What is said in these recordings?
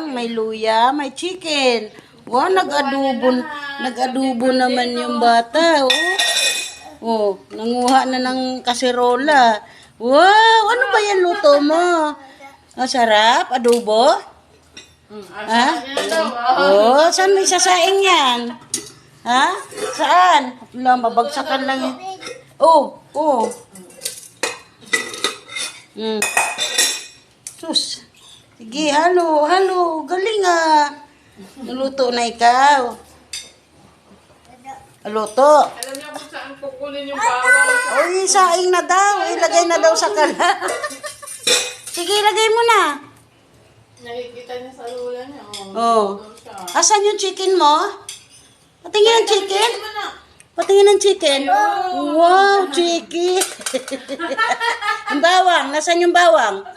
May luya, may chicken. Wow, nag-adobo naman yung bata. Oh, nanguha na ng kaserola. Wow, ano ba yan luto mo? Masarap, adobo? Ha? Oh, saan may sasaing yan? Ha? Saan? Wala, mabagsakan lang yun. Oh. Sus. Sige, halo. Galing ah. Naluto na ikaw. Luto. Alam niyo kung saan kukunin yung bawang. Uy, saing na daw. Ilagay na daw sa kala. Sige, ilagay mo na. Nakikita niya sa lula niya. Oh. Asan yung chicken mo? Patingin ang chicken. Patingin ang chicken. Wow, chicken. Yung bawang. Nasaan yung bawang?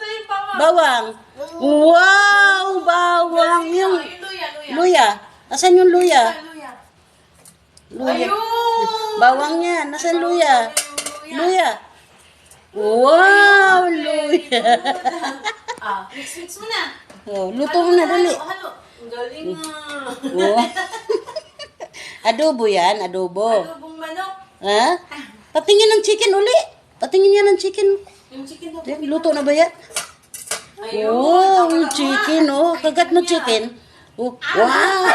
Bawang. Wow, bawang. Yung luya. Asan yung luya? Luya. Bawang yan. Nasaan luya? Luya. Wow, luya. Mix mo na. Oh, luto mo na, dali. Halo. Ang galing Oh. Adobo yan, adobo. Adobong manok. Ha? Patingin ng chicken uli. Patingin yan ng chicken. Yung chicken daw. Luto na ba yan? Oh, yung chicken, oh. Kagat mo chicken. Oh, wow.